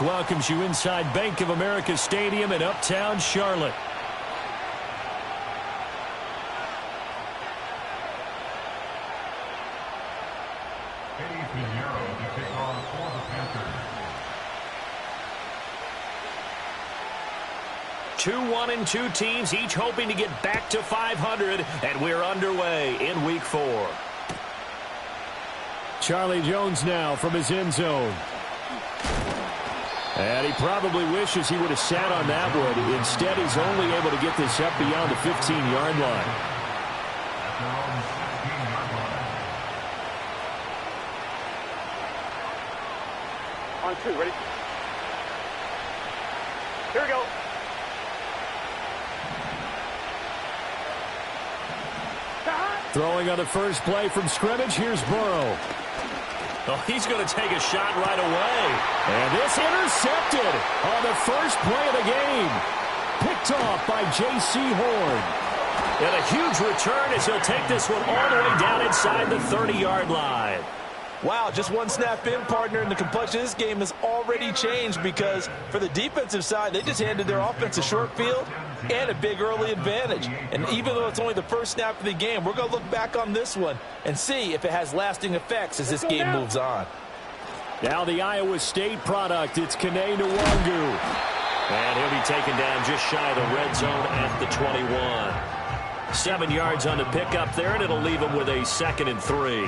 Welcomes you inside Bank of America Stadium in Uptown Charlotte. Two 1-2 teams, each hoping to get back to 500, and we're underway in Week 4. Charlie Jones now from his end zone. And he probably wishes he would have sat on that one. Instead, he's only able to get this up beyond the 15-yard line. On 2, ready? Here we go. Throwing on the first play from scrimmage, here's Burrow. Oh, he's going to take a shot right away. And this intercepted on the first play of the game. Picked off by J.C. Horn. And a huge return as he'll take this one all the way down inside the 30-yard line. Wow, just one snap in, partner, and the complexion of this game has already changed because for the defensive side, they just handed their offense a short field and a big early advantage. And even though it's only the first snap of the game, we're going to look back on this one and see if it has lasting effects as this game moves on. Now the Iowa State product, it's Kene Nwangu. And he'll be taken down just shy of the red zone at the 21. 7 yards on the pickup there, and it'll leave him with a 2nd and 3.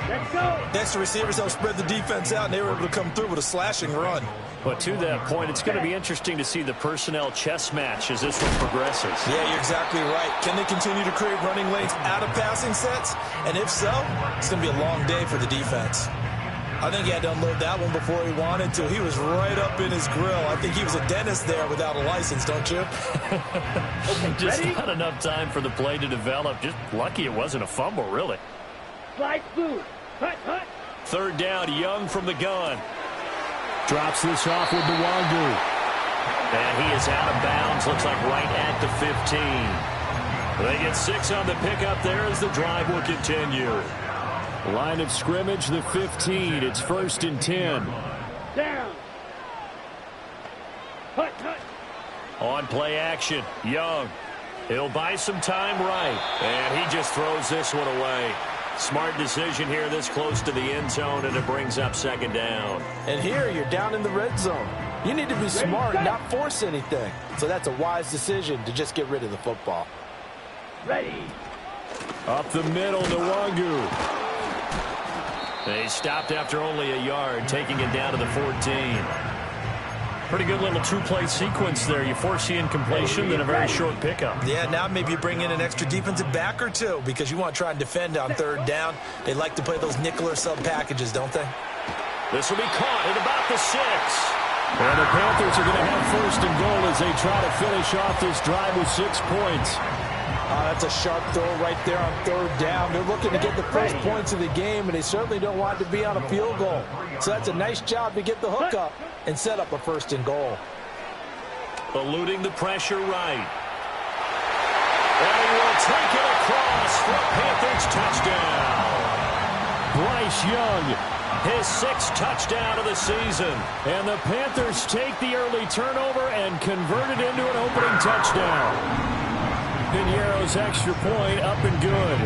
Let's go. Next, the receivers helped spread the defense out, and they were able to come through with a slashing run. But to that point, it's going to be interesting to see the personnel chess match as this one progresses. Yeah, you're exactly right. Can they continue to create running lanes out of passing sets? And if so, it's going to be a long day for the defense. I think he had to unload that one before he wanted to. He was right up in his grill. I think he was a dentist there without a license, don't you? Just not enough time for the play to develop. Just lucky it wasn't a fumble, really. Slide through. Hut, hut. 3rd down, Young from the gun. Drops this off with Nwangu. And he is out of bounds. Looks like right at the 15. They get 6 on the pickup there as the drive will continue. Line of scrimmage, the 15. It's 1st and 10. Down. Hut, hut. On play action, Young. He'll buy some time right. And he just throws this one away. Smart decision here this close to the end zone, and it brings up 2nd down. And here you're down in the red zone. You need to be smart, not force anything. So that's a wise decision to just get rid of the football. Ready. Up the middle, Nwangu. They stopped after only a yard, taking it down to the 14. Pretty good little 2-play sequence there. You force the incompletion, then a very short pickup. Yeah, now maybe you bring in an extra defensive back or two because you want to try and defend on 3rd down. They like to play those nickel or sub packages, don't they? This will be caught at about the 6. And the Panthers are going to have 1st and goal as they try to finish off this drive with 6 points. That's a sharp throw right there on 3rd down. They're looking to get the first points of the game, and they certainly don't want it to be on a field goal. So that's a nice job to get the hook up and set up a 1st and goal. Eluding the pressure right. And he will take it across for a Panthers touchdown. Bryce Young, his 6th touchdown of the season. And the Panthers take the early turnover and convert it into an opening touchdown. Piñeiro's extra point up and good.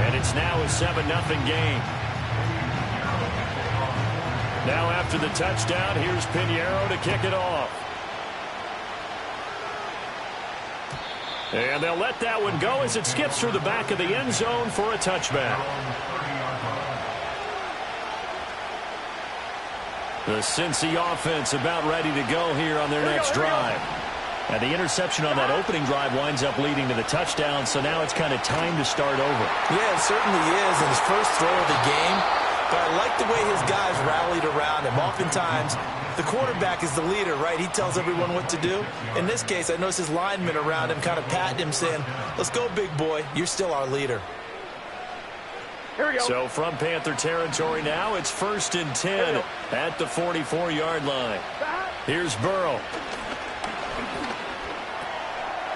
And it's now a 7-0 game. Now after the touchdown, here's Piñeiro to kick it off. And they'll let that one go as it skips through the back of the end zone for a touchback. The Cincy offense about ready to go here on their next drive. And the interception on that opening drive winds up leading to the touchdown, so now it's kind of time to start over. Yeah, it certainly is, in his first throw of the game. But I like the way his guys rallied around him. Oftentimes, the quarterback is the leader, right? He tells everyone what to do. In this case, I noticed his linemen around him kind of patting him, saying, let's go, big boy. You're still our leader. Here we go. So from Panther territory now, it's 1st and 10 at the 44-yard line. Here's Burrow.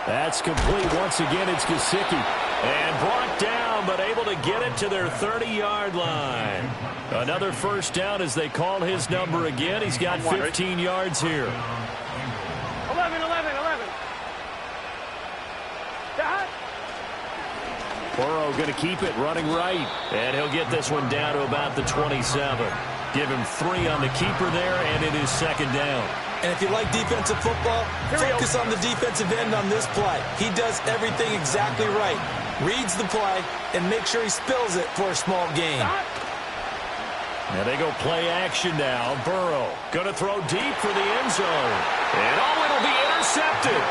That's complete. Once again, it's Gesicki. And brought down, but able to get it to their 30-yard line. Another first down as they call his number again. He's got 15 yards here. 11. Burrow going to keep it running right. And he'll get this one down to about the 27. Give him 3 on the keeper there, and it is second down. And if you like defensive football, focus on the defensive end on this play. He does everything exactly right. Reads the play and make sure he spills it for a small gain. Now they go play action now. Burrow going to throw deep for the end zone. And it'll be intercepted.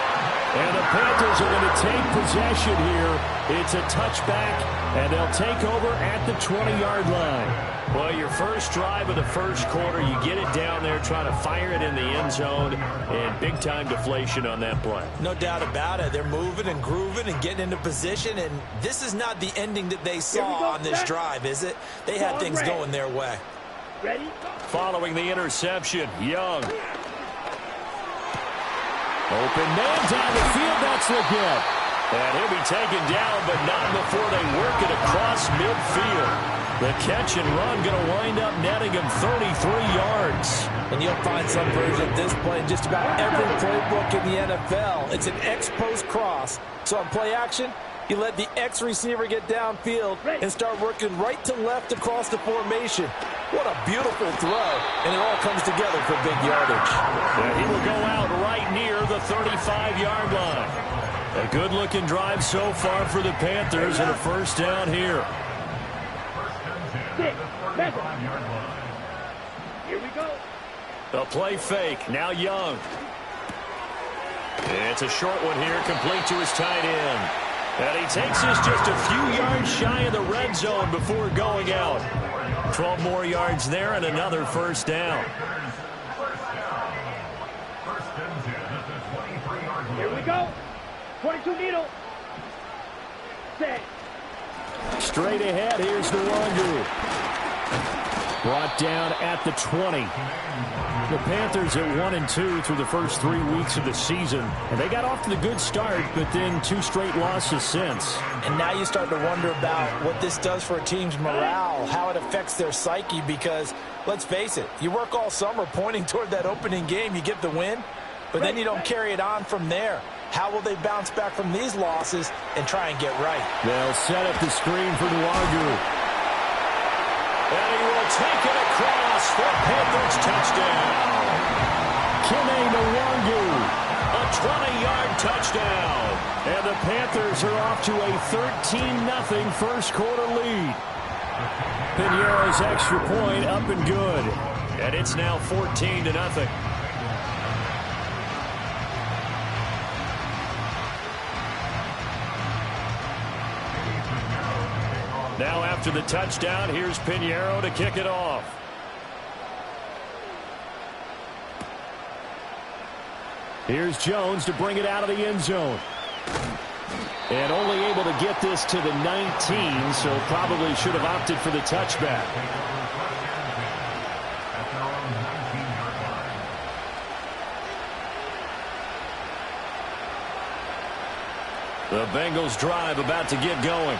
And the Panthers are going to take possession here. It's a touchback, and they'll take over at the 20-yard line. Well, your first drive of the first quarter, you get it down there, trying to fire it in the end zone, and big-time deflation on that play. No doubt about it. They're moving and grooving and getting into position, and this is not the ending that they saw on this drive, is it? They had things going their way. Ready? Following the interception, Young. Open man down the field, that's the get. And he'll be taken down, but not before they work it across midfield. The catch and run going to wind up netting him 33 yards. And you'll find some version of this play in just about every playbook in the NFL. It's an X-post cross. So on play action, you let the X receiver get downfield and start working right to left across the formation. What a beautiful throw, and it all comes together for big yardage. Yeah, he will go out right near the 35-yard line. A good-looking drive so far for the Panthers, and a first down here. Here we go. The play fake, now Young. It's a short one here, complete to his tight end. And he takes this just a few yards shy of the red zone before going out. 12 more yards there and another first down. Here we go. 22 needle. Set. Straight ahead, here's Nwangu. Brought down at the 20. The Panthers at 1-2 through the first 3 weeks of the season. And they got off to the good start, but then 2 straight losses since. And now you start to wonder about what this does for a team's morale, how it affects their psyche, because, let's face it, you work all summer pointing toward that opening game, you get the win, but then you don't carry it on from there. How will they bounce back from these losses and try and get right? They'll set up the screen for Nwangu. And he will take it across for Panthers touchdown. Kene Nwangu, a 20-yard touchdown. And the Panthers are off to a 13-0 first quarter lead. Piñeiro's extra point up and good. And it's now 14-0. Now after the touchdown, here's Piñeiro to kick it off. Here's Jones to bring it out of the end zone. And only able to get this to the 19, so probably should have opted for the touchback. The Bengals drive about to get going.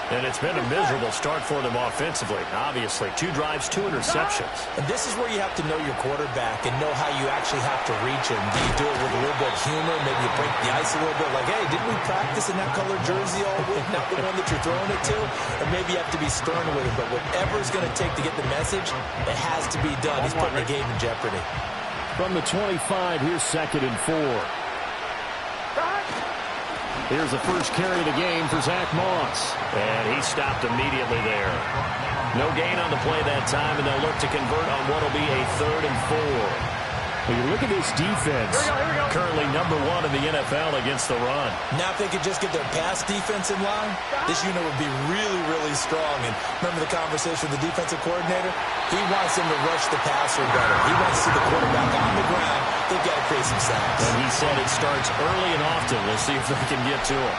And it's been a miserable start for them offensively. Obviously, 2 drives, 2 interceptions. And this is where you have to know your quarterback and know how you actually have to reach him. Do you do it with a little bit of humor? Maybe you break the ice a little bit. Like, hey, didn't we practice in that colored jersey all week? Not the one that you're throwing it to? Or maybe you have to be stern with him. But whatever it's going to take to get the message, it has to be done. He's putting the game in jeopardy. From the 25, here's 2nd and 4. Here's the first carry of the game for Zach Moss. And he stopped immediately there. No gain on the play that time, and they'll look to convert on what will be a 3rd and 4. When you look at this defense, Here we go. currently #1 in the NFL against the run. Now if they could just get their pass defense in line, this unit would be really, really strong. And remember the conversation with the defensive coordinator? He wants them to rush the passer better. He wants to see the quarterback on the ground. They've got to create some sacks. And he said it starts early and often. We'll see if they can get to him.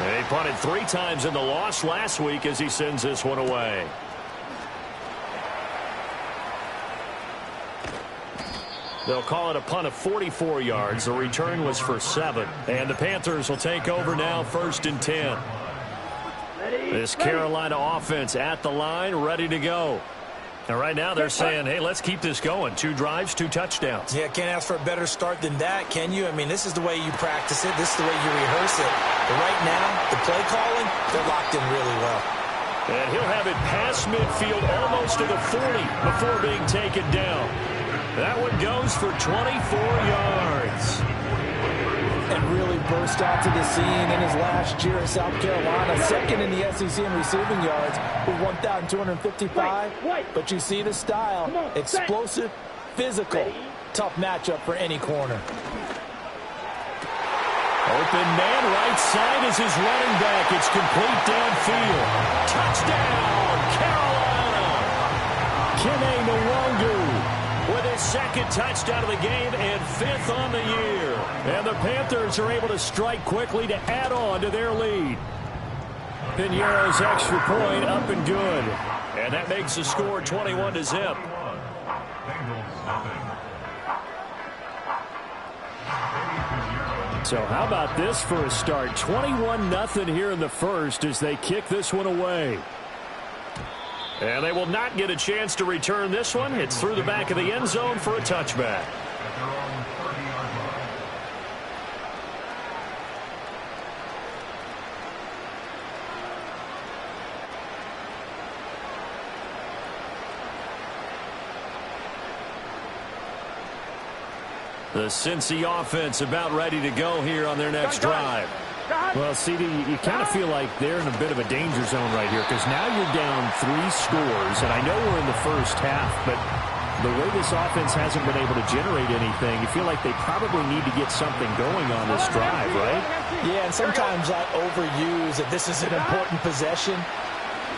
They punted 3 times in the loss last week as he sends this one away. They'll call it a punt of 44 yards. The return was for 7. And the Panthers will take over now, 1st and 10. This Carolina offense at the line, ready to go. And right now they're saying, hey, let's keep this going. 2 drives, 2 touchdowns. Yeah, can't ask for a better start than that, can you? I mean, this is the way you practice it. This is the way you rehearse it. But right now, the play calling, they're locked in really well. And he'll have it past midfield almost to the 40 before being taken down. That one goes for 24 yards. And really burst out to the scene in his last year in South Carolina. 2nd in the SEC in receiving yards with 1,255. But you see the style. Explosive, physical. Tough matchup for any corner. Open man, right side is his running back. It's complete downfield. Touchdown, Carolina. Kene Nwangu with his 2nd touchdown of the game and 5th on the year. And the Panthers are able to strike quickly to add on to their lead. Pinheiro's extra point up and good. And that makes the score 21-0. So how about this for a start? 21-0 here in the first as they kick this one away. And they will not get a chance to return this one. It's through the back of the end zone for a touchback. The Cincy offense about ready to go here on their next drive. Well, CD, you kind of feel like they're in a bit of a danger zone right here because now you're down 3 scores, and I know we're in the first half, but the way this offense hasn't been able to generate anything, you feel like they probably need to get something going on this drive, right? Yeah, and sometimes I overuse that this is an important possession.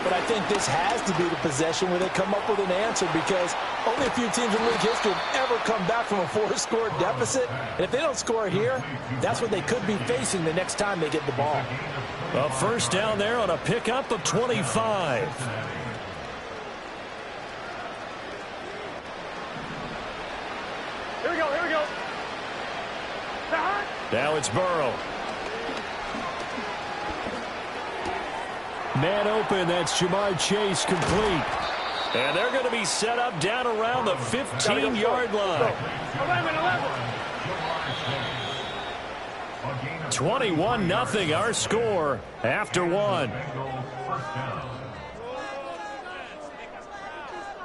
But I think this has to be the possession where they come up with an answer because only a few teams in league history have ever come back from a 4-score deficit. And if they don't score here, that's what they could be facing the next time they get the ball. Well, first down there on a pickup of 25. Here we go, here we go. Now it's Burrow. Man open, that's Jamar Chase complete. And they're going to be set up down around the 15-yard line. 21-0 our score after 1.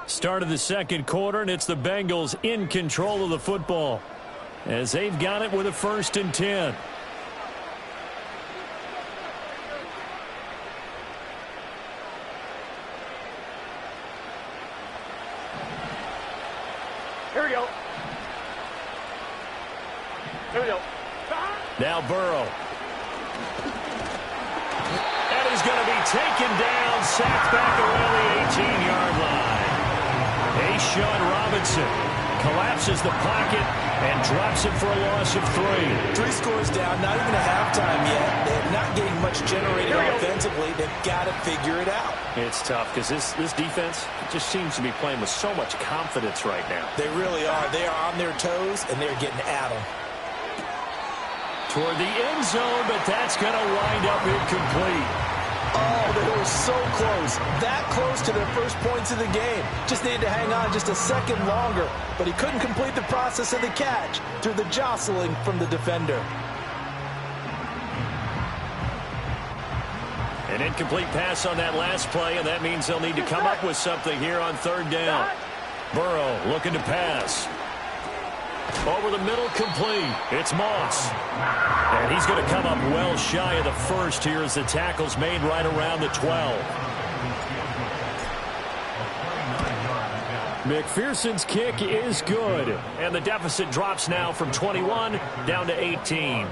Start of the 2nd quarter, and it's the Bengals in control of the football as they've got it with a 1st and 10. Here we go. Here we go. Now Burrow. And he's going to be taken down, sacked back around the 18-yard line. A'Shawn Robinson collapses the pocket and drops it for a loss of 3. 3 scores down, not even a halftime yet. They're not getting much generated offensively. They've got to figure it out. It's tough because this defense just seems to be playing with so much confidence right now. They really are. They are on their toes, and they're getting at them. Toward the end zone, but that's going to wind up incomplete. Oh, they were so close. That close to their first points of the game. Just needed to hang on just a second longer, but he couldn't complete the process of the catch through the jostling from the defender. An incomplete pass on that last play, and that means they'll need to come up with something here on 3rd down. Burrow looking to pass. Over the middle, complete. It's Moss. And he's going to come up well shy of the 1st here as the tackle's made right around the 12. McPherson's kick is good. And the deficit drops now from 21 down to 18.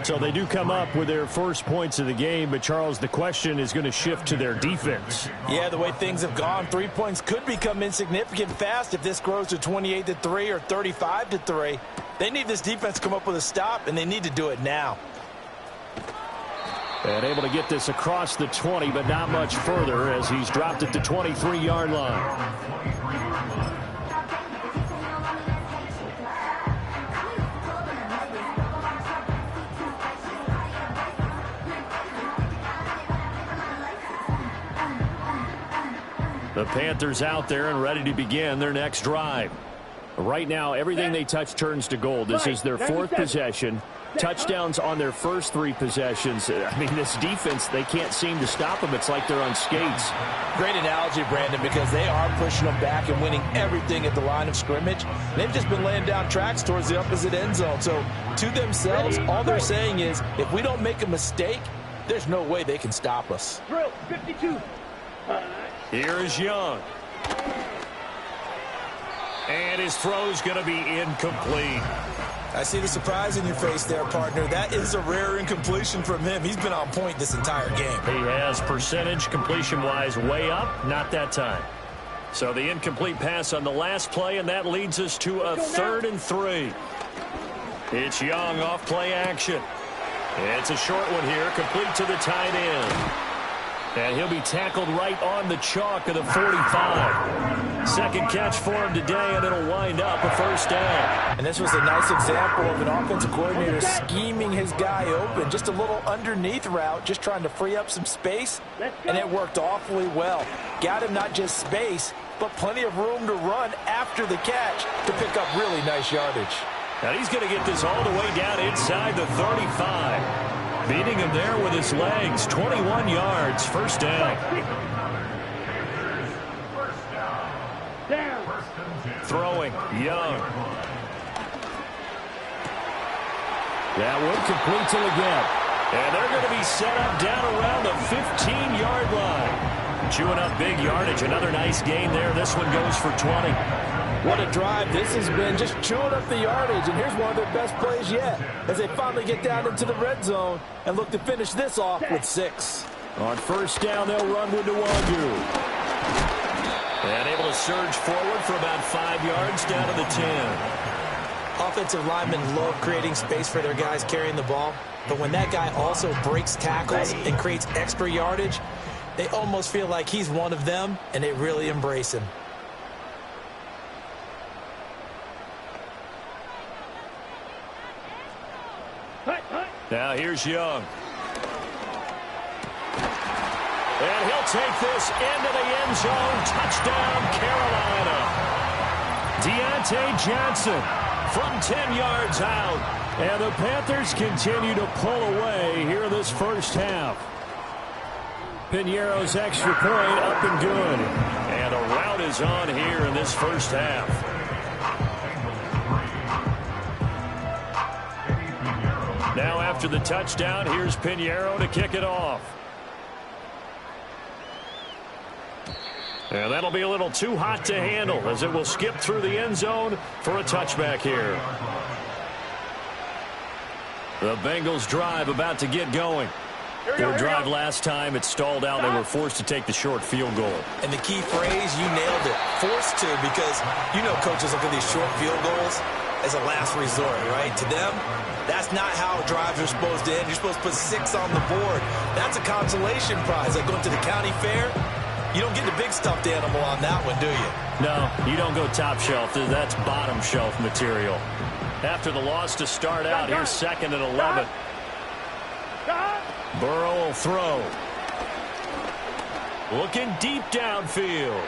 So they do come up with their first points of the game, but Charles, the question is going to shift to their defense. Yeah, the way things have gone, 3 points could become insignificant fast if this grows to 28-3 or 35-3. They need this defense to come up with a stop, and they need to do it now. And able to get this across the 20, but not much further as he's dropped at the 23-yard line. The Panthers out there and ready to begin their next drive. Right now, everything they touch turns to gold. This is their fourth possession. Touchdowns on their first 3 possessions. I mean, this defense, they can't seem to stop them. It's like they're on skates. Great analogy, Brandon, because they are pushing them back and winning everything at the line of scrimmage. They've just been laying down tracks towards the opposite end zone. So, to themselves, all they're saying is, if we don't make a mistake, there's no way they can stop us. Drill, 52. Here is Young. And his throw's going to be incomplete. I see the surprise in your face there, partner. That is a rare incompletion from him. He's been on point this entire game. He has percentage completion-wise way up, not that time. So the incomplete pass on the last play, and that leads us to a 3rd and 3. It's Young off play action. It's a short one here, complete to the tight end. And he'll be tackled right on the chalk of the 45. Second catch for him today, and it'll wind up a first down. And this was a nice example of an offensive coordinator scheming his guy open. Just a little underneath route, just trying to free up some space, and it worked awfully well. Got him not just space, but plenty of room to run after the catch to pick up really nice yardage. Now he's going to get this all the way down inside the 35. Beating him there with his legs. 21 yards. First down. Throwing. Young. That would complete to the gap. And they're going to be set up down around the 15-yard line. Chewing up big yardage. Another nice gain there. This one goes for 20. What a drive this has been, just chewing up the yardage, and here's one of their best plays yet as they finally get down into the red zone and look to finish this off with 6. On first down, they'll run with Nwangu. And able to surge forward for about 5 yards down to the 10. Offensive linemen love creating space for their guys carrying the ball, but when that guy also breaks tackles and creates extra yardage, they almost feel like he's one of them, and they really embrace him. Now here's Young. And he'll take this into the end zone. Touchdown, Carolina. Deontay Johnson from 10 yards out. And the Panthers continue to pull away here in this first half. Piñeiro's extra point up and good. And a rout is on here in this first half. Now after the touchdown, here's Piñeiro to kick it off. And that'll be a little too hot to handle as it will skip through the end zone for a touchback here. The Bengals drive about to get going. Their drive last time, it stalled out. They were forced to take the short field goal. And the key phrase, you nailed it, forced to, because you know coaches look at these short field goals as a last resort, right? To them, that's not how drives are supposed to end. You're supposed to put 6 on the board. That's a consolation prize. Like going to the county fair, you don't get the big stuffed animal on that one, do you? No, you don't go top shelf. That's bottom shelf material. After the loss to start out, here's 2nd and 11. Burrow will throw. Looking deep downfield.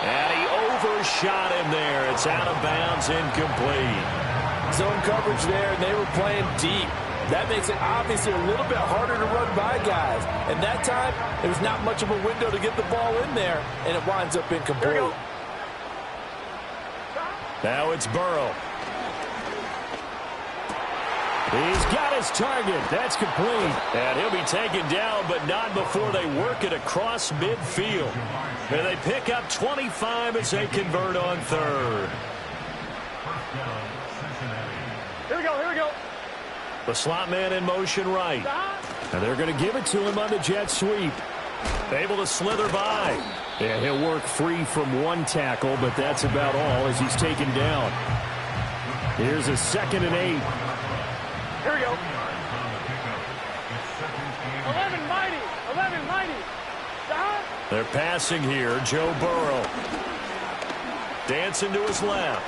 And he overshot him there. It's out of bounds, incomplete. Zone coverage there, and they were playing deep. That makes it obviously a little bit harder to run by guys. And that time, there was not much of a window to get the ball in there, and it winds up incomplete. Now it's Burrow. He's got his target. That's complete. And he'll be taken down, but not before they work it across midfield. And they pick up 25 as they convert on 3rd. Here we go, here we go. The slot man in motion right. And they're going to give it to him on the jet sweep. Able to slither by. Yeah, he'll work free from one tackle, but that's about all as he's taken down. Here's a 2nd and 8. Here we go. 11 mighty. 11 mighty. They're passing here. Joe Burrow. Dancing to his left.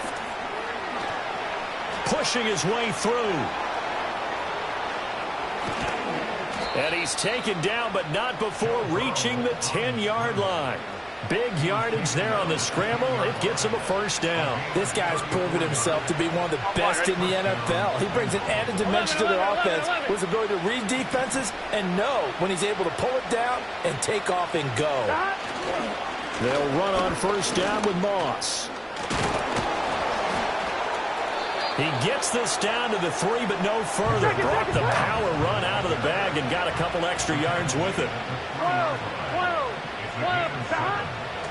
Pushing his way through. And he's taken down, but not before reaching the 10-yard line. Big yardage there on the scramble. It gets him a first down. This guy's proven himself to be one of the best in the NFL. He brings an added dimension to their offense with his ability to read defenses and know when he's able to pull it down and take off and go. They'll run on first down with Moss. He gets this down to the 3, but no further. Brought the power run out of the bag and got a couple extra yards with it.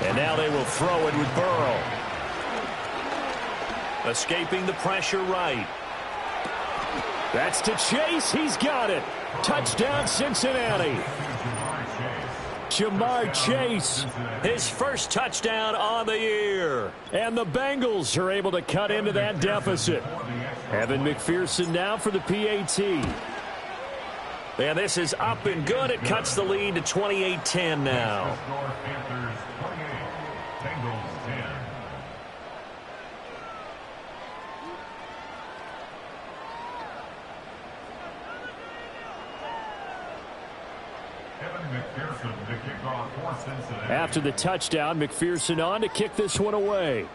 And now they will throw it with Burrow. Escaping the pressure right. That's to Chase. He's got it. Touchdown, Cincinnati. Jamar Chase, his first touchdown on the year. And the Bengals are able to cut into that deficit. Evan McPherson now for the PAT. And this is up and good. It cuts the lead to 28-10 now. After the touchdown, McPherson on to kick this one away.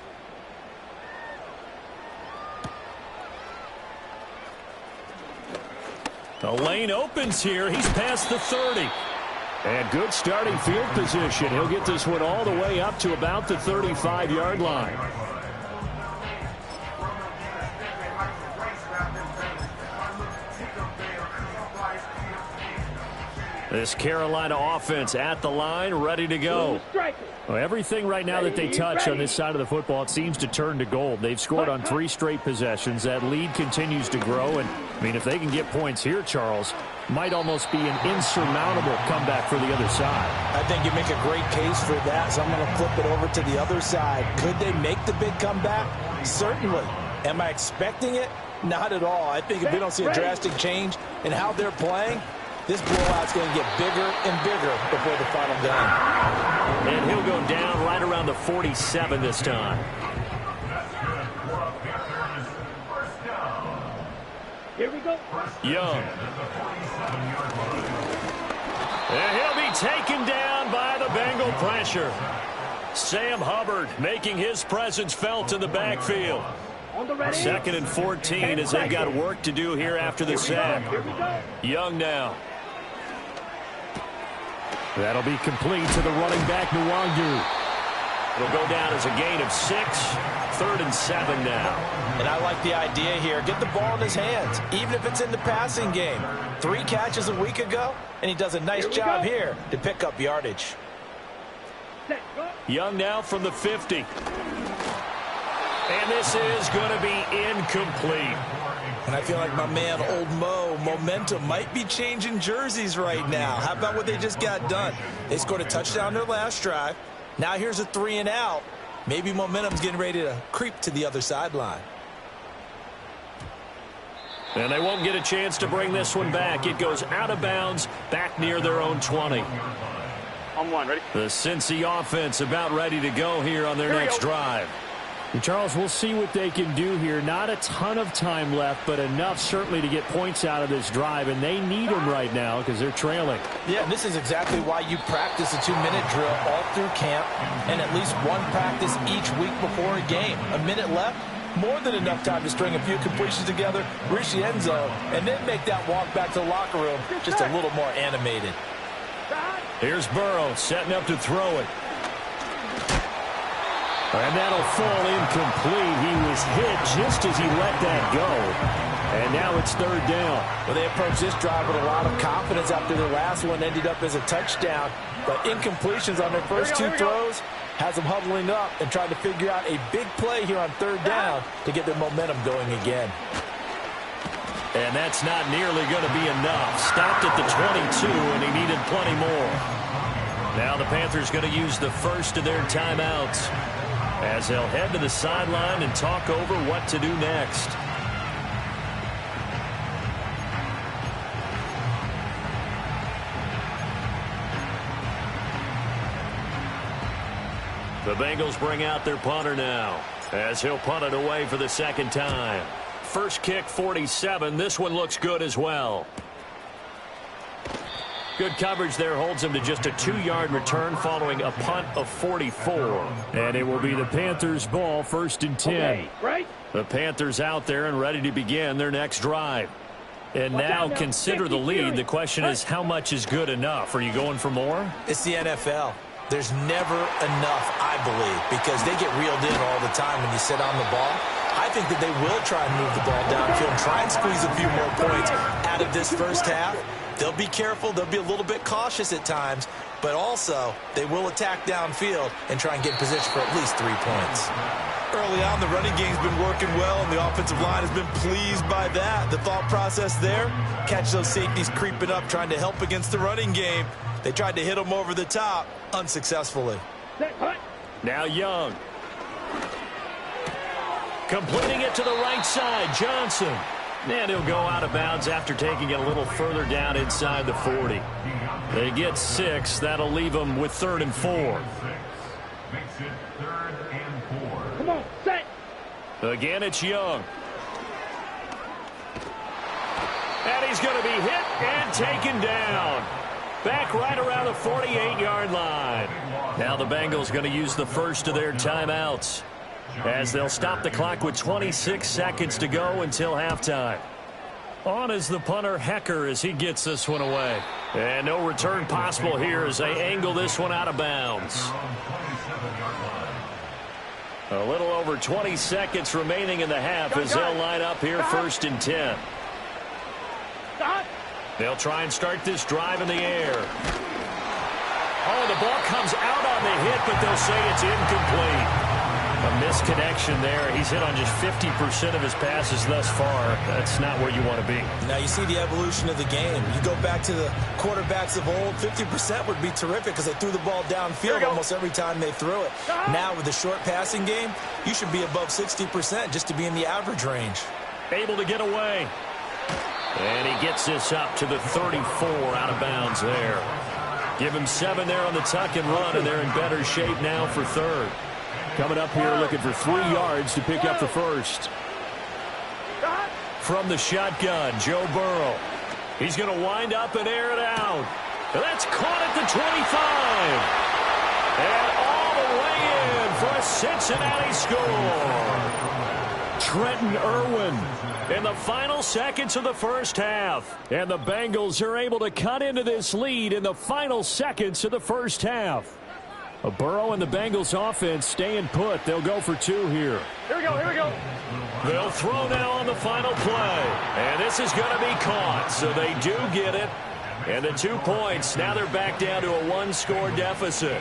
The lane opens here. He's past the 30. And good starting field position. He'll get this one all the way up to about the 35-yard line. This Carolina offense at the line, ready to go. Well, everything right now that they touch on this side of the football, it seems to turn to gold. They've scored on 3 straight possessions. That lead continues to grow. And, I mean, if they can get points here, Charles, might almost be an insurmountable comeback for the other side. I think you make a great case for that, so I'm going to flip it over to the other side. Could they make the big comeback? Certainly. Am I expecting it? Not at all. I think if we don't see a drastic change in how they're playing, this blowout's going to get bigger and bigger before the final game. And he'll go down right around the 47 this time. Here we go. Young. And he'll be taken down by the Bengal pressure. Sam Hubbard making his presence felt in the backfield. Second and 14 as they've got work to do here after the sack. Young now. That'll be complete to the running back, Nwangu. It'll go down as a gain of 6. 3rd and 7 now. And I like the idea here. Get the ball in his hands, even if it's in the passing game. 3 catches a week ago, and he does a nice job here to pick up yardage. Young now from the 50. And this is going to be incomplete. And I feel like my man, Old Mo, momentum might be changing jerseys right now. How about what they just got done? They scored a touchdown their last drive. Now here's a 3 and out. Maybe momentum's getting ready to creep to the other sideline. And they won't get a chance to bring this one back. It goes out of bounds back near their own 20. On one, ready? The Cincy offense about ready to go here on their next drive. And Charles, we'll see what they can do here. Not a ton of time left, but enough certainly to get points out of this drive, and they need them right now because they're trailing. Yeah, and this is exactly why you practice a 2-minute drill all through camp and at least one practice each week before a game. A minute left, more than enough time to string a few completions together, reach the end zone, and then make that walk back to the locker room just a little more animated. Here's Burrow setting up to throw it. And that'll fall incomplete. He was hit just as he let that go. And now it's 3rd down. Well, they approached this drive with a lot of confidence after their last one ended up as a touchdown. But incompletions on their first 2 throws has them huddling up and trying to figure out a big play here on 3rd down to get their momentum going again. And that's not nearly going to be enough. Stopped at the 22, and he needed plenty more. Now the Panthers going to use the first of their timeouts as they'll head to the sideline and talk over what to do next. The Bengals bring out their punter now as he'll punt it away for the 2nd time. First kick, 47. This one looks good as well. Good coverage there holds him to just a 2-yard return following a punt of 44. And it will be the Panthers' ball, 1st and 10. Okay, right. The Panthers out there and ready to begin their next drive. And now consider the lead. The question is, how much is good enough? Are you going for more? It's the NFL. There's never enough, I believe, because they get reeled in all the time when you sit on the ball. I think that they will try and move the ball downfield and try and squeeze a few more points out of this first half. They'll be careful. They'll be a little bit cautious at times, but also they will attack downfield and try and get in position for at least 3 points. Early on, the running game's been working well, and the offensive line has been pleased by that. The thought process there, catch those safeties creeping up, trying to help against the running game. They tried to hit them over the top, unsuccessfully. Now Young. Completing it to the right side, Johnson. And he'll go out of bounds after taking it a little further down inside the 40. They get 6. That'll leave them with 3rd and 4. Come on, set. Again, it's Young. And he's going to be hit and taken down. Back right around the 48-yard line. Now the Bengals going to use the first of their timeouts, as they'll stop the clock with 26 seconds to go until halftime. On is the punter, Hecker, as he gets this one away. And no return possible here as they angle this one out of bounds. A little over 20 seconds remaining in the half as they'll line up here 1st and 10. They'll try and start this drive in the air. Oh, the ball comes out on the hit, but they'll say it's incomplete. A misconnection there. He's hit on just 50% of his passes thus far. That's not where you want to be. Now you see the evolution of the game. You go back to the quarterbacks of old, 50% would be terrific because they threw the ball downfield almost every time they threw it. Now with the short passing game, you should be above 60% just to be in the average range. Able to get away. And he gets this up to the 34 out of bounds there. Give him 7 there on the tuck and run, and they're in better shape now for 3rd. Coming up here looking for 3 yards to pick up the first. From the shotgun, Joe Burrow. He's going to wind up and air it out. That's caught at the 25. And all the way in for a Cincinnati score. Trenton Irwin in the final seconds of the first half. And the Bengals are able to cut into this lead in the final seconds of the first half. Burrow and the Bengals offense staying put. They'll go for 2 here. Here we go, here we go. They'll throw now on the final play. And this is going to be caught, so they do get it. And the 2 points, now they're back down to a 1-score deficit.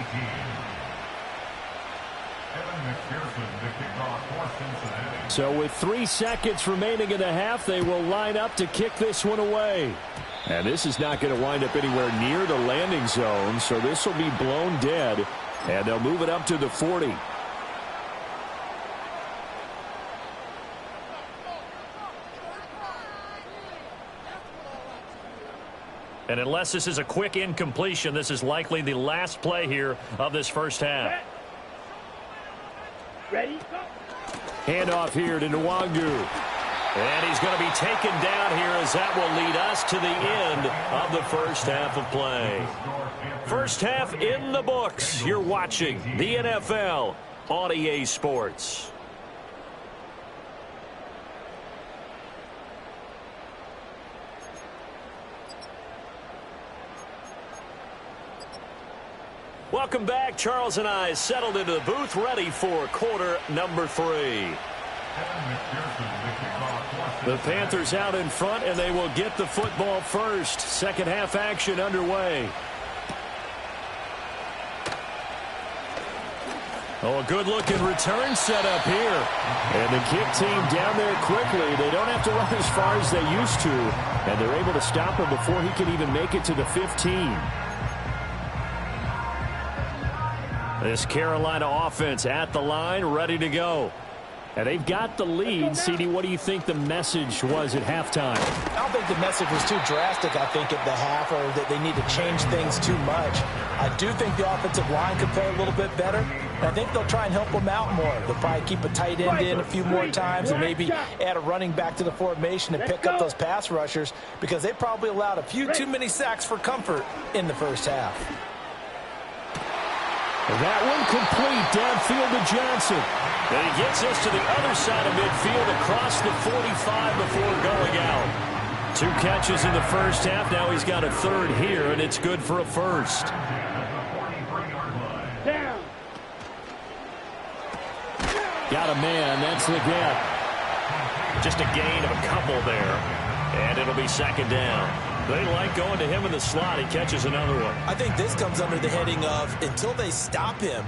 So with 3 seconds remaining in the half, they will line up to kick this one away. And this is not going to wind up anywhere near the landing zone, so this will be blown dead. And they'll move it up to the 40. And unless this is a quick incompletion, this is likely the last play here of this first half. Ready, go. Handoff here to Nwangu. And he's going to be taken down here as that will lead us to the end of the first half of play. First half in the books. You're watching the NFL on EA Sports. Welcome back. Charles and I settled into the booth, ready for quarter number 3. The Panthers out in front, and they will get the football first. Second half action underway. Oh, a good-looking return set up here. And the kick team down there quickly. They don't have to run as far as they used to, and they're able to stop him before he can even make it to the 15. This Carolina offense at the line, ready to go. And they've got the lead. CD, what do you think the message was at halftime? I don't think the message was too drastic, I think, at the half, or that they need to change things too much. I do think the offensive line could play a little bit better, And I think they'll try and help him out more. They'll probably keep a tight end in a few more times and maybe add a running back to the formation and pick up those pass rushers because they probably allowed a few too many sacks for comfort in the first half. That one complete downfield to Johnson. And he gets us to the other side of midfield across the 45 before going out. 2 catches in the first half. Now he's got a third here, and it's good for a first. Down. Got a man. That's the gap. Just a gain of a couple there. And it'll be second down. They like going to him in the slot. He catches another one. I think this comes under the heading of until they stop him,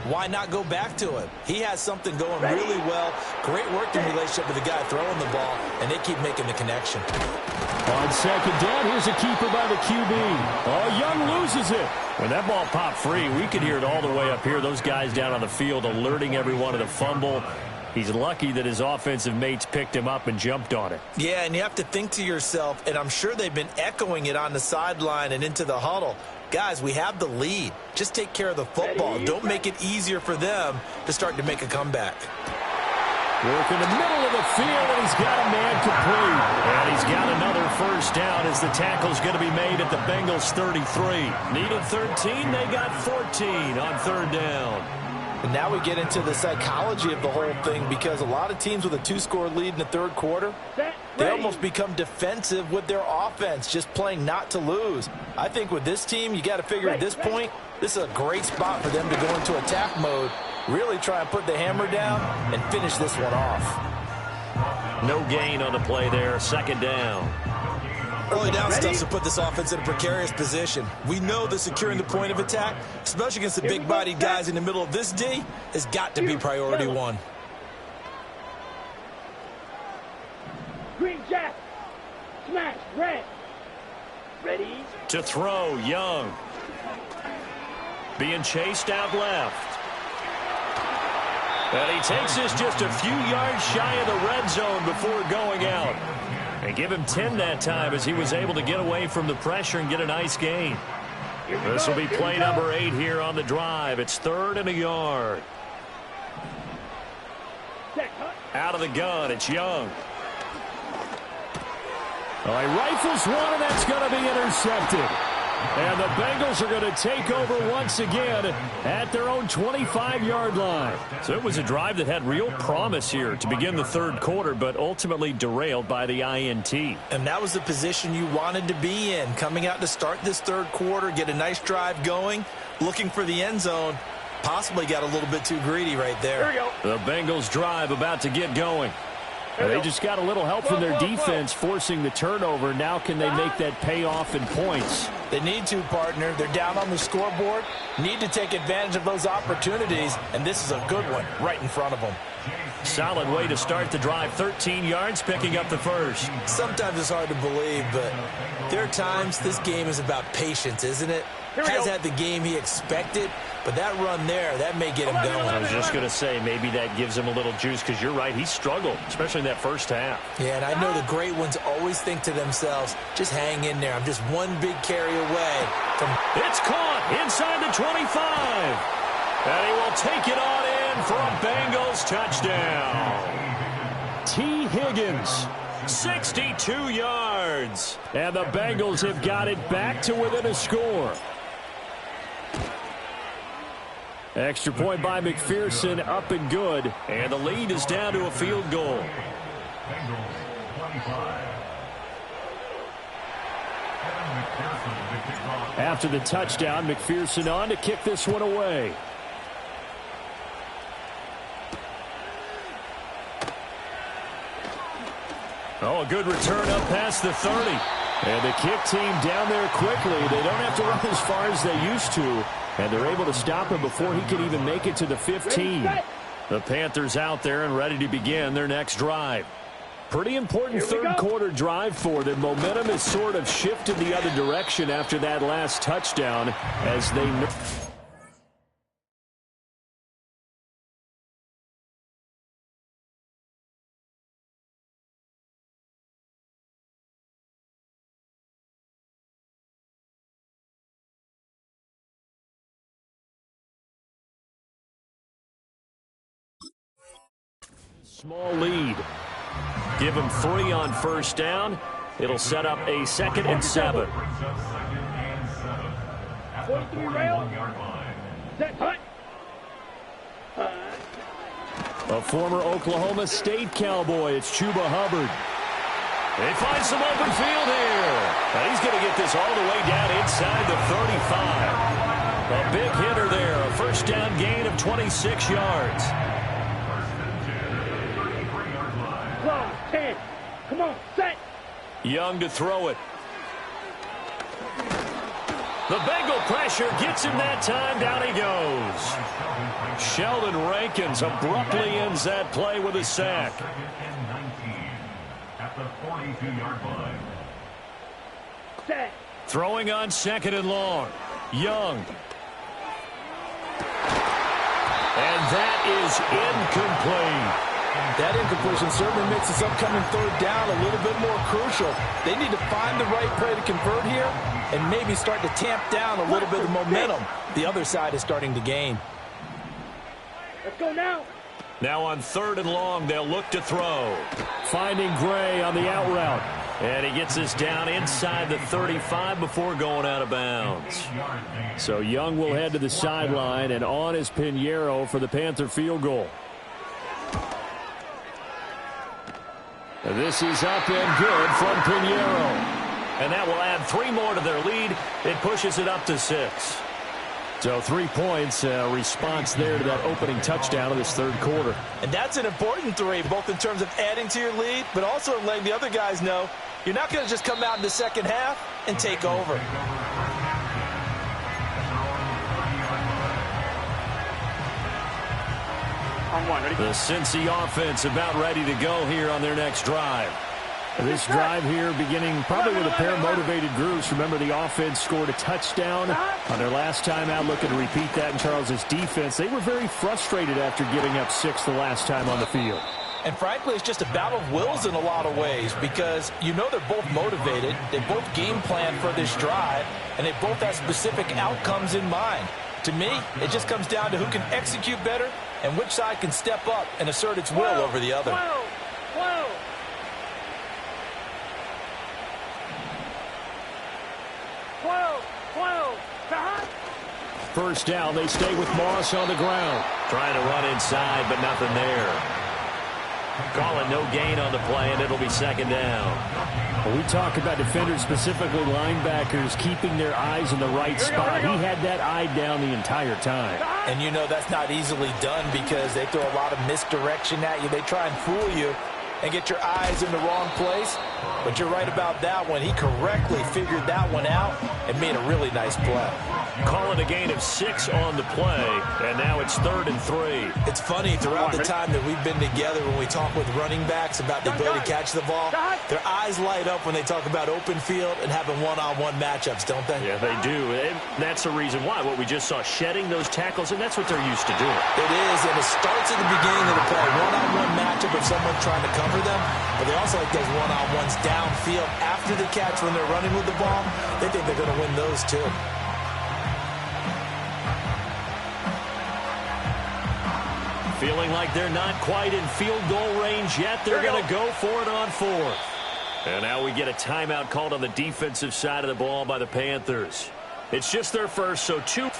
why not go back to him? He has something going really well. Great working relationship with the guy throwing the ball, and they keep making the connection. On second down, here's a keeper by the QB. Oh, Young loses it. When that ball popped free, we could hear it all the way up here. Those guys down on the field alerting everyone of the fumble. He's lucky that his offensive mates picked him up and jumped on it. Yeah, and you have to think to yourself, and I'm sure they've been echoing it on the sideline and into the huddle. Guys, we have the lead. Just take care of the football. Don't make it easier for them to start to make a comeback. Work in the middle of the field, and he's got a man complete. And he's got another first down as the tackle's going to be made at the Bengals 33. Needed 13, they got 14 on third down. And now we get into the psychology of the whole thing because a lot of teams with a 2-score lead in the third quarter, they almost become defensive with their offense, just playing not to lose. I think with this team, you got to figure at this point, this is a great spot for them to go into attack mode, really try and put the hammer down and finish this one off. No gain on the play there, second down. Early down stuff to put this offense in a precarious position. We know that securing the point of attack, especially against the big-bodied guys in the middle of this D, has got to be priority one. Green jack. Smash. Red. Ready. To throw, Young. Being chased out left. And he takes this just a few yards shy of the red zone before going out. And give him 10 that time as he was able to get away from the pressure and get a nice gain. This will be play number 8 here on the drive. It's 3rd and a yard. Out of the gun, it's Young. Oh, he rifles one, and that's going to be intercepted. And the Bengals are going to take over once again at their own 25-yard line. So it was a drive that had real promise here to begin the third quarter, but ultimately derailed by the INT. And that was the position you wanted to be in, coming out to start this third quarter, get a nice drive going, looking for the end zone. Possibly got a little bit too greedy right there. Here we go. The Bengals drive about to get going. They just got a little help from their defense forcing the turnover. Now can they make that pay off in points? They need to, partner. They're down on the scoreboard. Need to take advantage of those opportunities, and this is a good one right in front of them. Solid way to start the drive. 13 yards, picking up the first. Sometimes it's hard to believe, but there are times this game is about patience, isn't it? Has had the game he expected, but that run there, that may get him going. I was just going to say, maybe that gives him a little juice, because you're right, he struggled, especially in that first half. Yeah, and I know the great ones always think to themselves, just hang in there. I'm just one big carry away from... It's caught inside the 25. And he will take it on in for a Bengals touchdown. T. Higgins, 62 yards. And the Bengals have got it back to within a score. Extra point by McPherson, up and good. And the lead is down to a field goal. After the touchdown, McPherson on to kick this one away. Oh, a good return up past the 30. And the kick team down there quickly. They don't have to run as far as they used to. And they're able to stop him before he can even make it to the 15. The Panthers out there and ready to begin their next drive. Pretty important third quarter drive for them. Momentum has sort of shifted the other direction after that last touchdown as they... Small lead. Give him 3 on first down. It'll set up a 2nd and 7. 43 rail. Set, hut. A former Oklahoma State Cowboy. It's Chuba Hubbard. They find some open field here. And he's going to get this all the way down inside the 35. A big hitter there. A first down gain of 26 yards. 10. Come on, set. Young to throw it. The Bengal pressure gets him that time. Down he goes. Sheldon Rankins abruptly ends that play with a sack. At the 42-yard line. Set. Throwing on 2nd and long. Young. And that is incomplete. That incompletion certainly makes this upcoming 3rd down a little bit more crucial. They need to find the right play to convert here and maybe start to tamp down a little bit of momentum the other side is starting to gain. Let's go now. Now on 3rd and long, they'll look to throw. Finding Gray on the out route. And he gets us down inside the 35 before going out of bounds. So Young will head to the sideline, and on is Pinheiro for the Panther field goal. This is up and good from Pinheiro. And that will add 3 more to their lead. It pushes it up to 6. So 3 points, response there to that opening touchdown of this 3rd quarter. And that's an important 3, both in terms of adding to your lead, but also letting the other guys know you're not going to just come out in the second half and take over. The Cincy offense about ready to go here on their next drive. This drive here beginning probably with a pair of motivated groups. Remember, the offense scored a touchdown on their last time out. Looking to repeat that in Charles's defense. They were very frustrated after giving up 6 the last time on the field. And frankly, it's just a battle of wills in a lot of ways because you know they're both motivated. They both game plan for this drive, and they both have specific outcomes in mind. To me, it just comes down to who can execute better and which side can step up and assert its will over the other. First down, they stay with Moss on the ground. Trying to run inside, but nothing there. Calling no gain on the play, and it'll be 2nd down. When we talk about defenders, specifically linebackers, keeping their eyes in the right spot. He had that eye down the entire time. And you know that's not easily done because they throw a lot of misdirection at you. They try and fool you and get your eyes in the wrong place. But you're right about that one. He correctly figured that one out and made a really nice play. Calling a gain of 6 on the play, and now it's 3rd and 3. It's funny, throughout the time that we've been together when we talk with running backs about the ability to catch the ball, their eyes light up when they talk about open field and having one-on-one matchups, don't they? Yeah, they do. And that's the reason why. What we just saw, shedding those tackles, and that's what they're used to doing. It is, and it starts at the beginning of the play. One-on-one matchup if someone's trying to cover them, but they also like those one-on-ones downfield after the catch when they're running with the ball. They think they're going to win those too. Feeling like they're not quite in field goal range yet. They're going to go for it on 4th. And now we get a timeout called on the defensive side of the ball by the Panthers. It's just their first, so 2.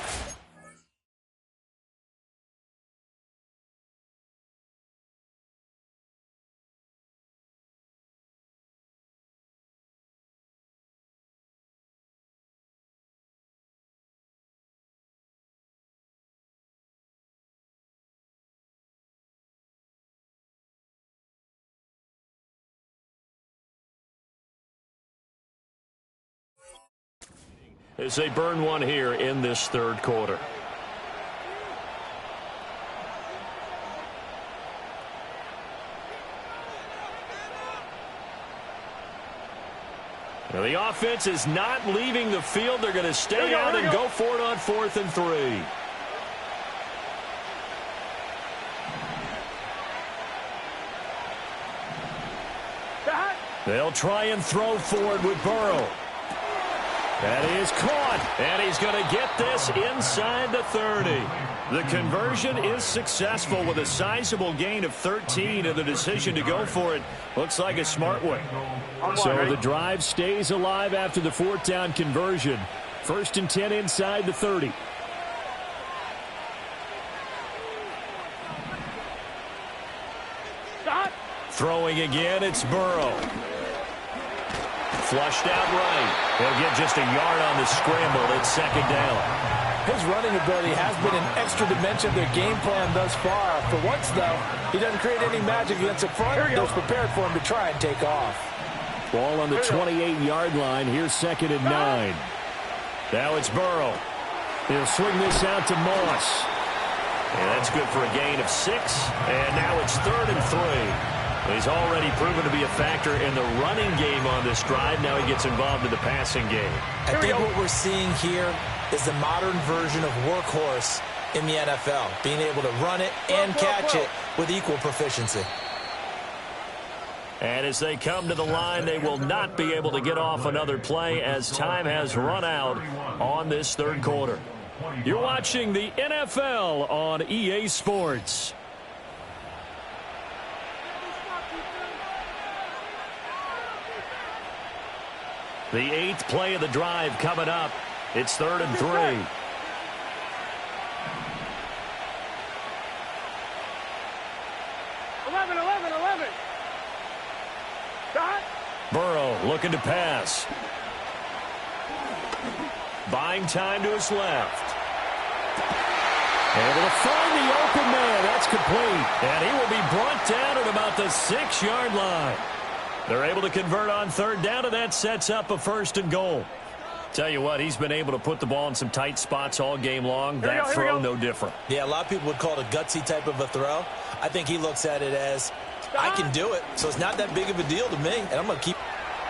As they burn one here in this 3rd quarter. Now the offense is not leaving the field. They're going to stay out and go for it on 4th and 3. They'll try and throw for it with Burrow. That is caught, and he's going to get this inside the 30. The conversion is successful with a sizable gain of 13, and the decision to go for it looks like a smart one. So the drive stays alive after the fourth down conversion. 1st and 10 inside the 30. Stop. Throwing again, it's Burrow. Flushed out right. He'll get just a yard on the scramble at 2nd down. His running ability has been an extra dimension of their game plan thus far. For once, though, he doesn't create any magic against the front. They're prepared for him to try and take off. Ball on the 28-yard line. Here's 2nd and 9. Now it's Burrow. He'll swing this out to Moss. And that's good for a gain of 6. And now it's 3rd and 3. He's already proven to be a factor in the running game on this drive. Now he gets involved in the passing game. I think what we're seeing here is the modern version of workhorse in the NFL, being able to run it and catch it with equal proficiency. And as they come to the line, they will not be able to get off another play as time has run out on this 3rd quarter. You're watching the NFL on EA Sports. The 8th play of the drive coming up. It's 3rd and 3. 11. Stop. Burrow looking to pass. Buying time to his left. Able to find the open man. That's complete. And he will be brought down at about the 6-yard line. They're able to convert on 3rd down, and that sets up a 1st and goal. Tell you what, he's been able to put the ball in some tight spots all game long. That throw, no different. Yeah, a lot of people would call it a gutsy type of a throw. I think he looks at it as, I can do it, so it's not that big of a deal to me, and I'm going to keep.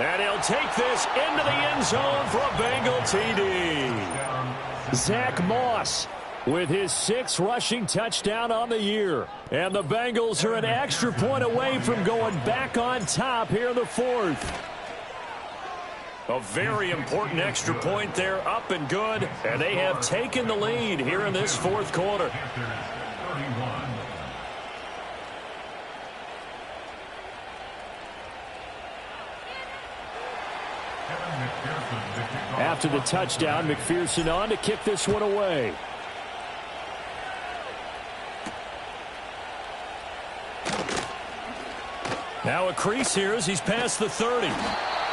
And he'll take this into the end zone for a Bengal TD. Zach Moss with his 6th rushing touchdown on the year. And the Bengals are an extra point away from going back on top here in the 4th. A very important extra point there, up and good. And they have taken the lead here in this 4th quarter. After the touchdown, McPherson on to kick this one away. Now a crease here as he's past the 30.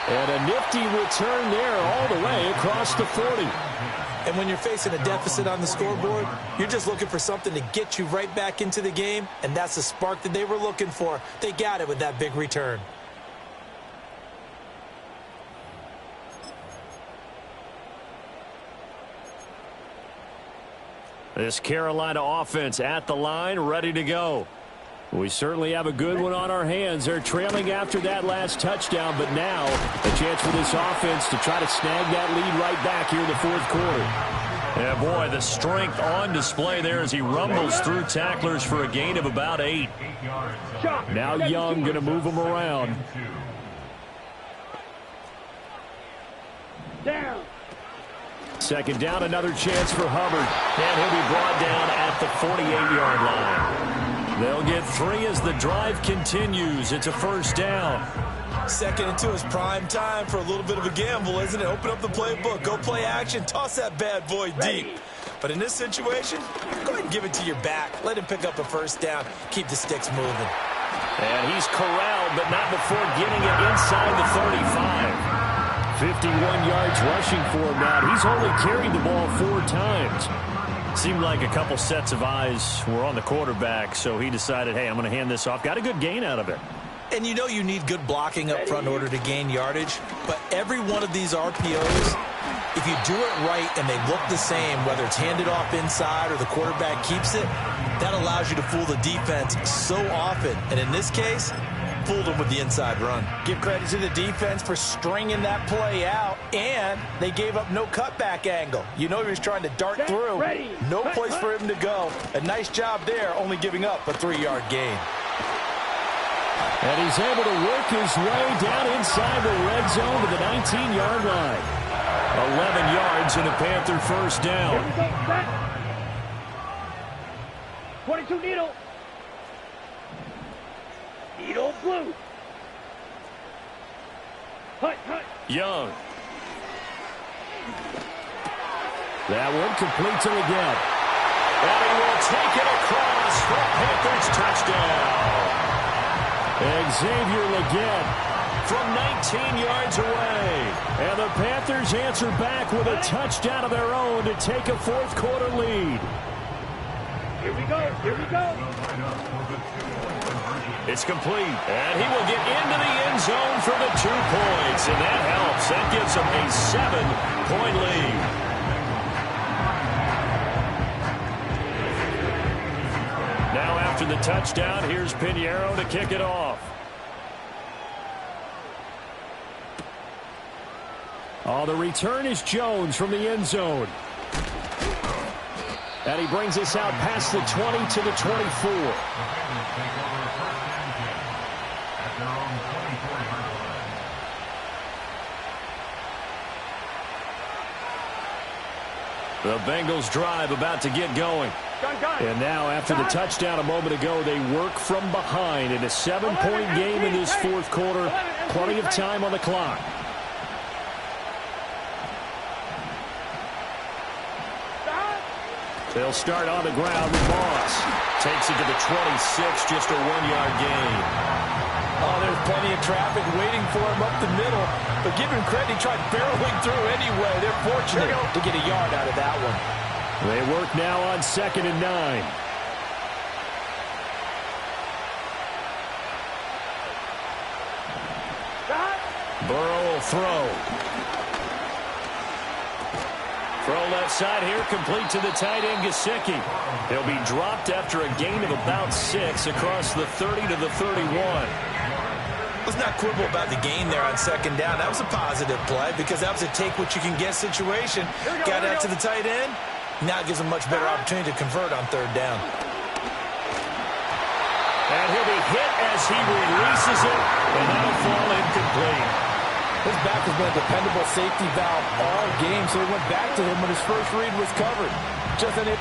And a nifty return there all the way across the 40. And when you're facing a deficit on the scoreboard, you're just looking for something to get you right back into the game, and that's the spark that they were looking for. They got it with that big return. This Carolina offense at the line, ready to go. We certainly have a good one on our hands. They're trailing after that last touchdown, but now a chance for this offense to try to snag that lead right back here in the 4th quarter. Yeah, boy, the strength on display there as he rumbles through tacklers for a gain of about 8. Now Young going to move him around. Down. 2nd down, another chance for Hubbard. And he'll be brought down at the 48-yard line. They'll get 3 as the drive continues. It's a 1st down. 2nd and 2 is prime time for a little bit of a gamble, isn't it? Open up the playbook, go play action, toss that bad boy deep. But in this situation, go ahead and give it to your back. Let him pick up a 1st down. Keep the sticks moving. And he's corralled, but not before getting it inside the 35. 51 yards rushing for him now. He's only carried the ball 4 times. Seemed like a couple sets of eyes were on the quarterback, so he decided, hey, I'm going to hand this off. Got a good gain out of it. And you know you need good blocking up front in order to gain yardage, but every one of these RPOs, if you do it right and they look the same, whether it's handed off inside or the quarterback keeps it, that allows you to fool the defense so often. And in this case, fooled them with the inside run. Give credit to the defense for stringing that play out, and they gave up no cutback angle. You know he was trying to dart through. No place for him to go. A nice job there, only giving up a 3-yard gain. And he's able to work his way down inside the red zone to the 19-yard line. 11 yards and a Panther first Here down. we go. Set. 22 needle. Needle blue. Hut, hut. Young. That one complete to Leggett. And he will take it across for a Panthers touchdown. Xavier Leggett From 19 yards away. And the Panthers answer back with a touchdown of their own to take a fourth-quarter lead. Here we go. Here we go. It's complete. And he will get into the end zone for the 2 points. And that helps. That gives him a 7-point lead. Now after the touchdown, here's Pinheiro to kick it off. Oh, the return is Jones from the end zone. And he brings us out past the 20 to the 24. The Bengals drive about to get going. And now after the touchdown a moment ago, they work from behind in a 7-point game in this fourth quarter. Plenty of time on the clock. They'll start on the ground with Moss. Takes it to the 26, just a 1-yard gain. Oh, there's plenty of traffic waiting for him up the middle. But give him credit, he tried barreling through anyway. They're fortunate to get a yard out of that one. They work now on 2nd and 9. Burrow will throw. Throw left side here, complete to the tight end, Gesicki. He'll be dropped after a gain of about 6 across the 30 to the 31. Let's not quibble about the gain there on 2nd down. That was a positive play because that was a take-what-you-can-get situation. Got out to the tight end. Now it gives him much better opportunity to convert on 3rd down. And he'll be hit as he releases it, and that'll fall incomplete. His back has been a dependable safety valve all game, so he went back to him when his first read was covered. Just an it.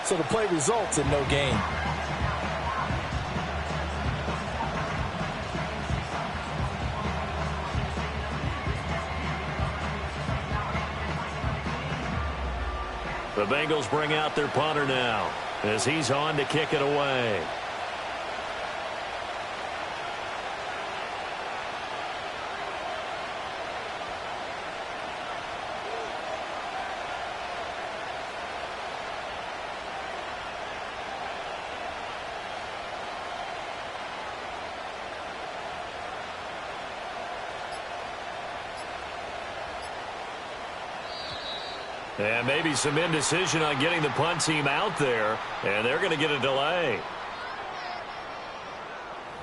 So the play results in no gain. The Bengals bring out their punter now as he's on to kick it away. And maybe some indecision on getting the punt team out there, and they're going to get a delay.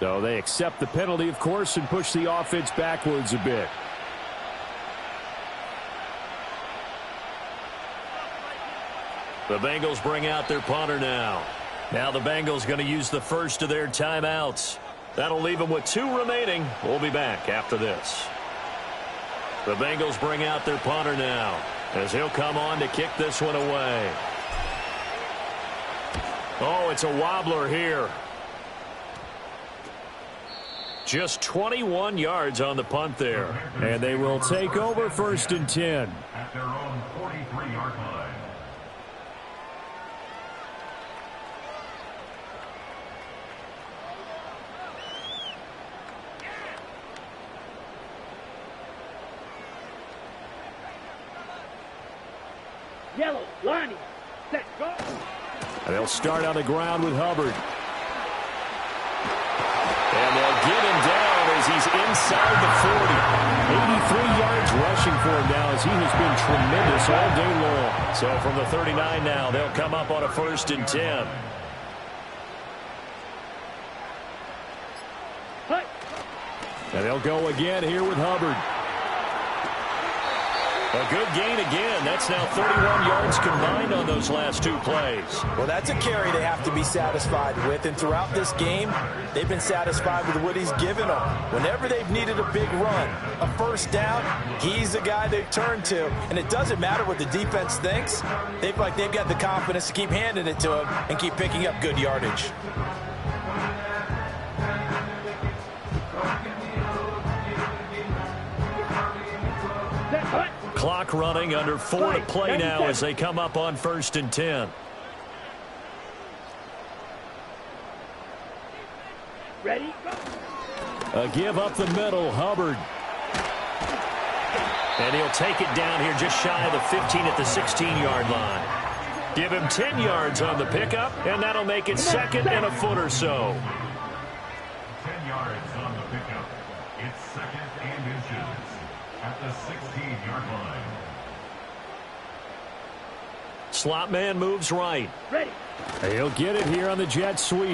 So they accept the penalty, of course, and push the offense backwards a bit. The Bengals bring out their punter now. Now the Bengals going to use the first of their timeouts. That'll leave them with 2 remaining. We'll be back after this. The Bengals bring out their punter now as he'll come on to kick this one away. Oh, it's a wobbler here. Just 21 yards on the punt there. And they will take over 1st and 10. At their own 43-yard line. Yellow, lining, set, go. And they'll start on the ground with Hubbard. And they'll get him down as he's inside the 40. 83 yards rushing for him now as he has been tremendous all day long. So from the 39 now, they'll come up on a 1st and 10. And they'll go again here with Hubbard. A good gain again. That's now 31 yards combined on those last two plays. Well, that's a carry they have to be satisfied with. And throughout this game, they've been satisfied with what he's given them. Whenever they've needed a big run, a first down, he's the guy they've turned to. And it doesn't matter what the defense thinks. They feel like they've got the confidence to keep handing it to him and keep picking up good yardage. Clock running, under 4 to play now as they come up on 1st and 10. Ready? A give up the middle, Hubbard. And he'll take it down here just shy of the 15 at the 16-yard line. Give him 10 yards on the pickup, and that'll make it 2nd and a foot or so. 10 yards on the pickup. It's 2nd and inches at the 16-yard line. Slot man moves right. Ready. He'll get it here on the jet sweep. And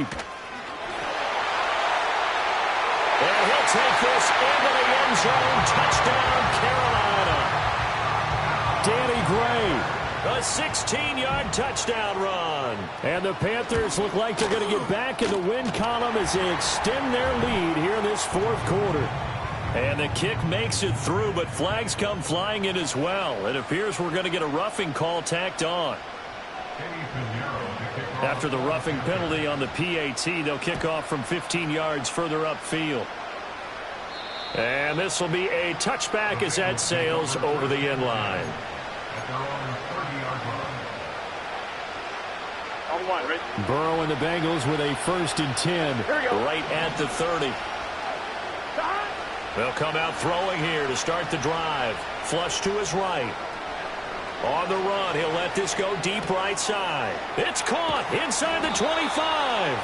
he'll take this into the end zone. Touchdown, Carolina. Danny Gray. A 16-yard touchdown run. And the Panthers look like they're going to get back in the win column as they extend their lead here in this 4th quarter. And the kick makes it through, but flags come flying in as well. It appears we're going to get a roughing call tacked on. After the roughing penalty on the PAT, they'll kick off from 15 yards further upfield. And this will be a touchback as that sails over the end line. On one, ready? Burrow and the Bengals with a 1st and 10. Right at the 30. They'll come out throwing here to start the drive. Flush to his right. On the run, he'll let this go deep right side. It's caught inside the 25.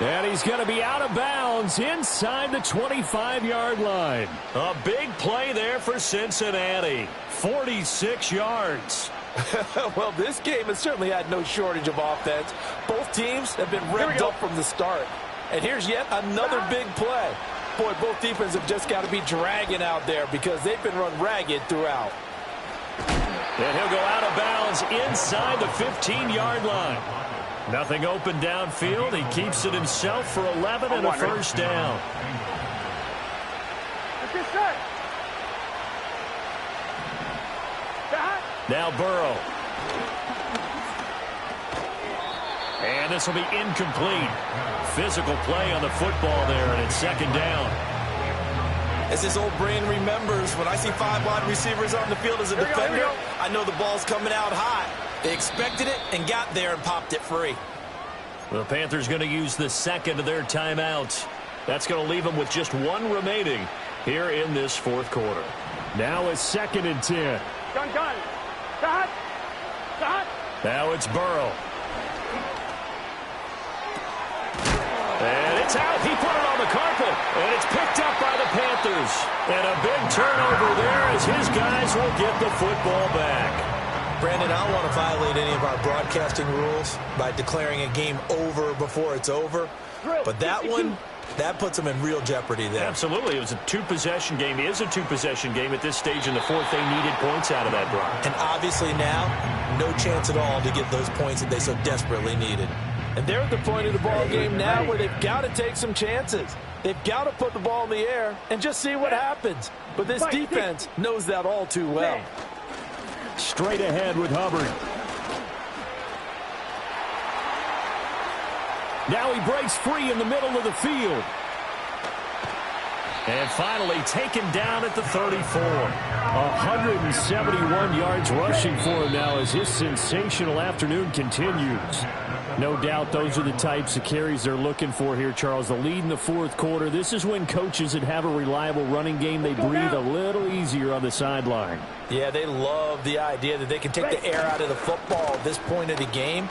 And he's going to be out of bounds inside the 25-yard line. A big play there for Cincinnati. 46 yards. Well, this game has certainly had no shortage of offense. Both teams have been revved up from the start. And here's yet another big play. Boy, both defenses have just got to be dragging out there because they've been run ragged throughout. And he'll go out of bounds inside the 15-yard line. Nothing open downfield. He keeps it himself for 11 and a first down. Now Burrow. And this will be incomplete. Physical play on the football there, and it's 2nd down. As this old brain remembers, when I see 5 wide receivers on the field as a defender, I know the ball's coming out high. They expected it and got there and popped it free. The Panthers going to use the 2nd of their timeouts. That's going to leave them with just 1 remaining here in this 4th quarter. Now it's 2nd and 10. Gun. Stop. Now it's Burrow. And it's out. He put it on the carpet. And it's picked up by the Panthers. And a big turnover there as his guys will get the football back. Brandon, I don't want to violate any of our broadcasting rules by declaring a game over before it's over. But that one, that puts them in real jeopardy there. Absolutely. It was a 2-possession game. It is a 2-possession game at this stage in the 4th. They needed points out of that drive. And obviously now, no chance at all to get those points that they so desperately needed. And they're at the point of the ball game now where they've got to take some chances. They've got to put the ball in the air and just see what happens. But this defense knows that all too well. Straight ahead with Hubbard. Now he breaks free in the middle of the field. And finally taken down at the 34. 171 yards rushing for him now as his sensational afternoon continues. No doubt those are the types of carries they're looking for here, Charles. The lead in the 4th quarter. This is when coaches that have a reliable running game, they breathe a little easier on the sideline. Yeah, they love the idea that they can take the air out of the football at this point of the game.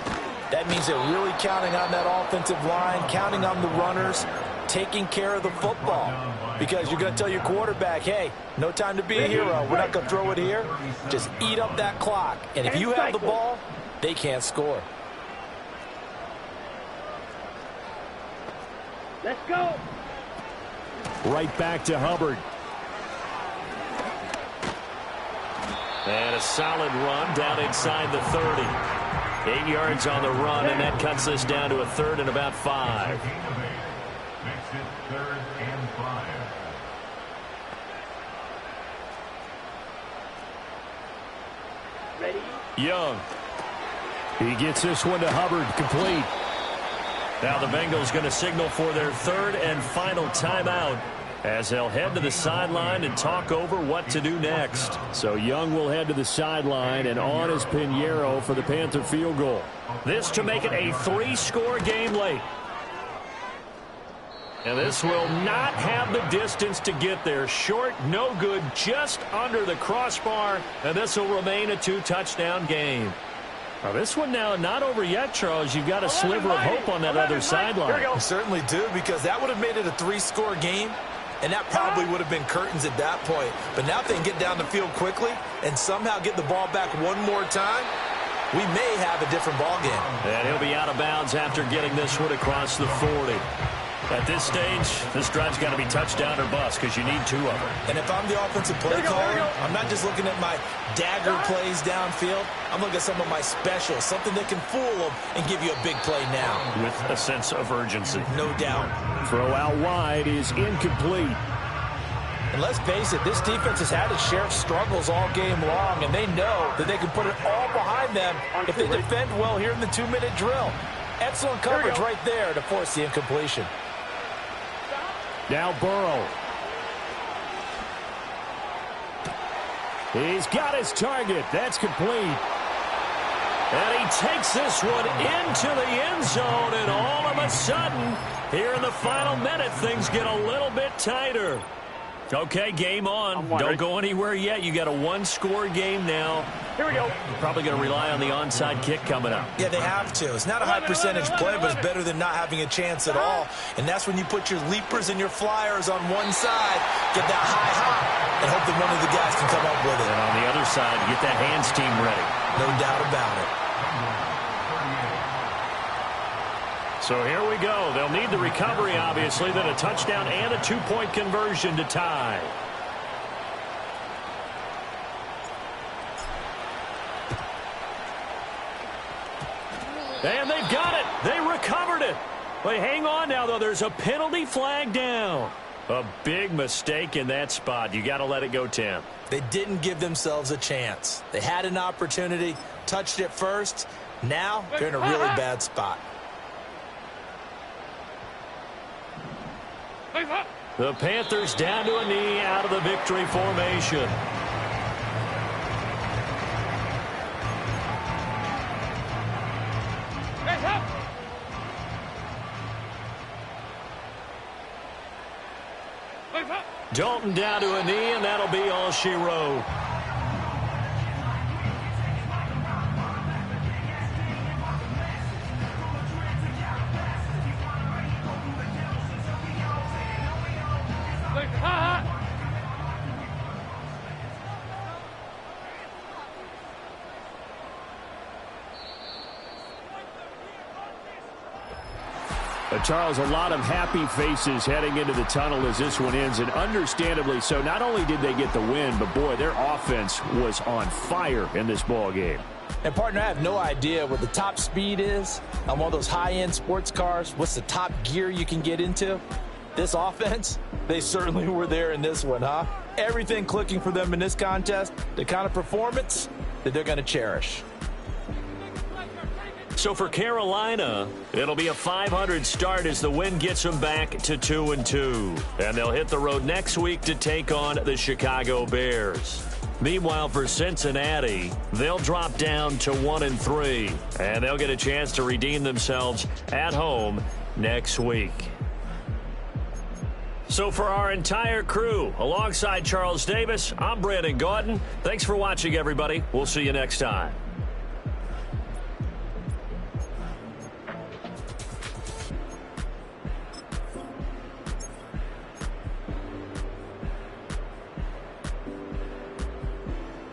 That means they're really counting on that offensive line, counting on the runners, taking care of the football. Because you're going to tell your quarterback, hey, no time to be a hero. We're not going to throw it here. Just eat up that clock. And if you have the ball, they can't score. Let's go. Right back to Hubbard. And a solid run down inside the 30. 8 yards on the run, and that cuts this down to a 3rd and about 5. Makes it 3rd and 5. Ready? Young. He gets this one to Hubbard, complete. Now the Bengals going to signal for their 3rd and final timeout as they'll head to the sideline and talk over what to do next. So Young will head to the sideline, and on is Pinheiro for the Panther field goal. This to make it a 3-score game late. And this will not have the distance to get there. Short, no good, just under the crossbar. And this will remain a 2-touchdown game. Now this one now not over yet, Charles. You've got a sliver of hope on that other sideline. You certainly do, because that would have made it a 3-score game, and that probably would have been curtains at that point. But now if they can get down the field quickly and somehow get the ball back one more time, we may have a different ball game. And he'll be out of bounds after getting this one across the 40. At this stage, this drive's got to be touchdown or bust because you need 2 of them. And if I'm the offensive play caller, I'm not just looking at my dagger plays downfield. I'm looking at some of my specials, something that can fool them and give you a big play now. With a sense of urgency. No doubt. Throw out wide is incomplete. And let's face it, this defense has had its share of struggles all game long, and they know that they can put it all behind them if they defend well here in the 2-minute drill. Excellent coverage right there to force the incompletion. Now Burrow. He's got his target. That's complete. And he takes this one into the end zone, and all of a sudden, here in the final minute, things get a little bit tighter. Okay, game on. Don't go anywhere yet. You got a 1-score game now. Here we go. You're probably going to rely on the onside kick coming up. Yeah, they have to. It's not a high percentage play, but it's better than not having a chance at all. And that's when you put your leapers and your flyers on one side, get that high hop, and hope that one of the guys can come up with it. And on the other side, get that hands team ready. No doubt about it. So here we go. They'll need the recovery, obviously, then a touchdown and a 2-point conversion to tie. And they've got it. They recovered it. Wait, hang on now, though. There's a penalty flag down. A big mistake in that spot. You got to let it go, Tim. They didn't give themselves a chance. They had an opportunity, touched it first. Now they're in a really bad spot. The Panthers down to a knee out of the victory formation. Dalton down to a knee, and that'll be all she wrote. Charles, a lot of happy faces heading into the tunnel as this one ends, and understandably so. Not only did they get the win, but, boy, their offense was on fire in this ball game. And, partner, I have no idea what the top speed is on one of those high-end sports cars. What's the top gear you can get into? This offense, they certainly were there in this one, huh? Everything clicking for them in this contest, the kind of performance that they're going to cherish. So for Carolina, it'll be a 500 start as the win gets them back to 2-2. And they'll hit the road next week to take on the Chicago Bears. Meanwhile, for Cincinnati, they'll drop down to 1-3. And they'll get a chance to redeem themselves at home next week. So for our entire crew, alongside Charles Davis, I'm Brandon Gaudin. Thanks for watching, everybody. We'll see you next time.